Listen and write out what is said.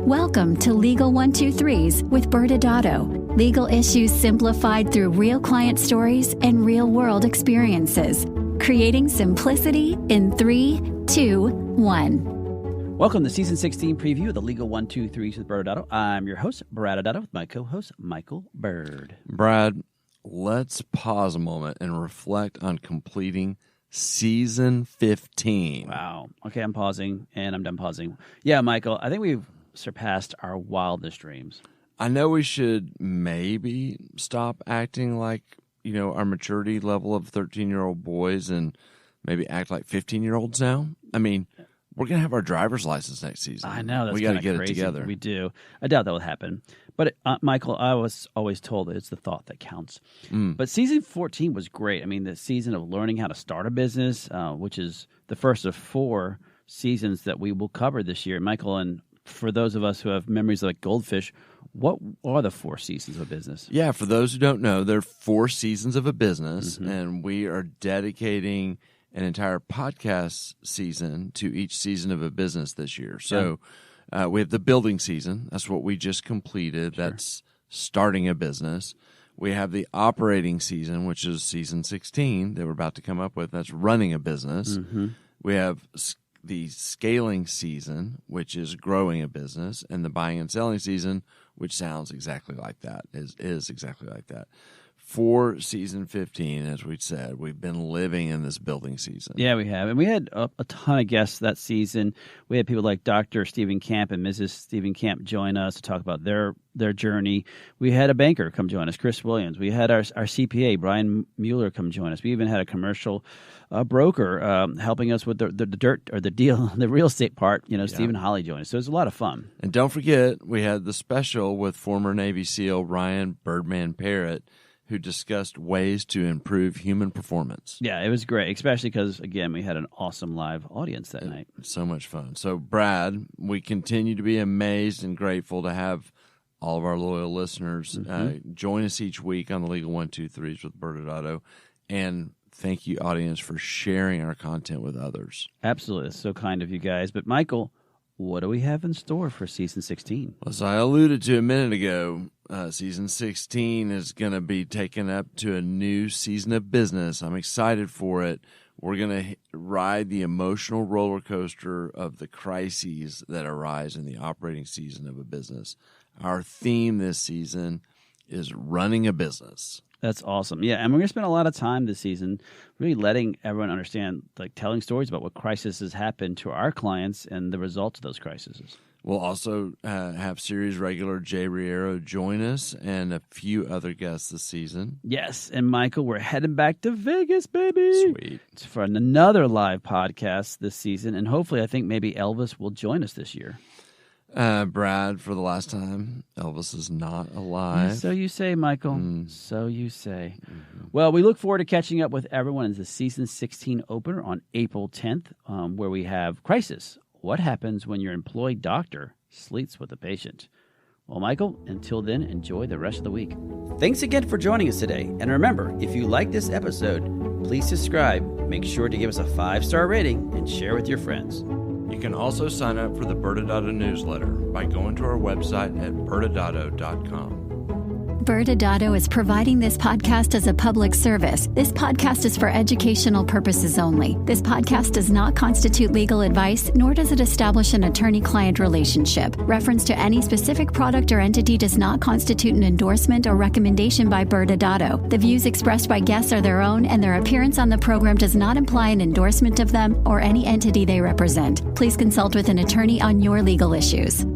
Welcome to Legal 123s with ByrdAdatto. Legal issues simplified through real client stories and real-world experiences. Creating simplicity in 3, 2, 1. Welcome to Season 16 preview of the Legal 123s with ByrdAdatto. I'm your host, ByrdAdatto, with my co-host, Michael Byrd. Brad, let's pause a moment and reflect on completing Season 15. Wow. Okay, I'm pausing, and I'm done pausing. Yeah, Michael, I think we've surpassed our wildest dreams. I know we should maybe stop acting like, our maturity level of 13-year-old boys and maybe act like 15-year-olds now. I mean, we're going to have our driver's license next season. I know. That's we got to get crazy. It together. We do. I doubt that will happen. But, Michael, I was always told that it's the thought that counts. But Season 14 was great. I mean, the season of learning how to start a business, which is the first of 4 seasons that we will cover this year. Michael, and for those of us who have memories like goldfish, what are the 4 seasons of a business? Yeah, for those who don't know, there are 4 seasons of a business, and we are dedicating an entire podcast season to each season of a business this year. So we have the building season. That's what we just completed. Sure. That's starting a business. We have the operating season, which is Season 16 that we're about to come up with. That's running a business. We have the scaling season, which is growing a business, and the buying and selling season, which sounds exactly like that, is exactly like that. For Season 15, as we said, we've been living in this building season. Yeah, we have. And we had a ton of guests that season. We had people like Dr. Stephen Camp and Mrs. Stephen Camp join us to talk about their journey. We had a banker come join us, Chris Williams. We had our CPA, Brian Mueller, come join us. We even had a commercial broker helping us with the dirt or the deal, the real estate part. Stephen Holly joined us. So it was a lot of fun. And don't forget, we had the special with former Navy SEAL Ryan Birdman Parrott, who discussed ways to improve human performance. Yeah, it was great, especially because, again, we had an awesome live audience that night. So much fun. So, Brad, we continue to be amazed and grateful to have all of our loyal listeners join us each week on the Legal 123s with ByrdAdatto. And thank you, audience, for sharing our content with others. Absolutely. It's so kind of you guys. But, Michael, what do we have in store for Season 16? As I alluded to a minute ago, Season 16 is going to be taken up to a new season of business. I'm excited for it. We're going to ride the emotional roller coaster of the crises that arise in the operating season of a business. Our theme this season is running a business. That's awesome. Yeah, and we're going to spend a lot of time this season really letting everyone understand, like telling stories about what crises has happened to our clients and the results of those crises. We'll also have series regular Jay Riero join us and a few other guests this season. Yes, and Michael, we're heading back to Vegas, baby. Sweet. It's for another live podcast this season, and hopefully I think maybe Elvis will join us this year. Brad, for the last time, Elvis is not alive. So you say, Michael. So you say. Well, we look forward to catching up with everyone in the Season 16 opener on April 10th, where we have Crisis. What happens when your employed doctor sleeps with a patient? Well, Michael, until then, enjoy the rest of the week. Thanks again for joining us today. And remember, if you like this episode, please subscribe, make sure to give us a 5-star rating, and share with your friends. You can also sign up for the ByrdAdatto newsletter by going to our website at ByrdAdatto.com. ByrdAdatto is providing this podcast as a public service. This podcast is for educational purposes only. This podcast does not constitute legal advice, nor does it establish an attorney-client relationship. Reference to any specific product or entity does not constitute an endorsement or recommendation by ByrdAdatto. The views expressed by guests are their own, and their appearance on the program does not imply an endorsement of them or any entity they represent. Please consult with an attorney on your legal issues.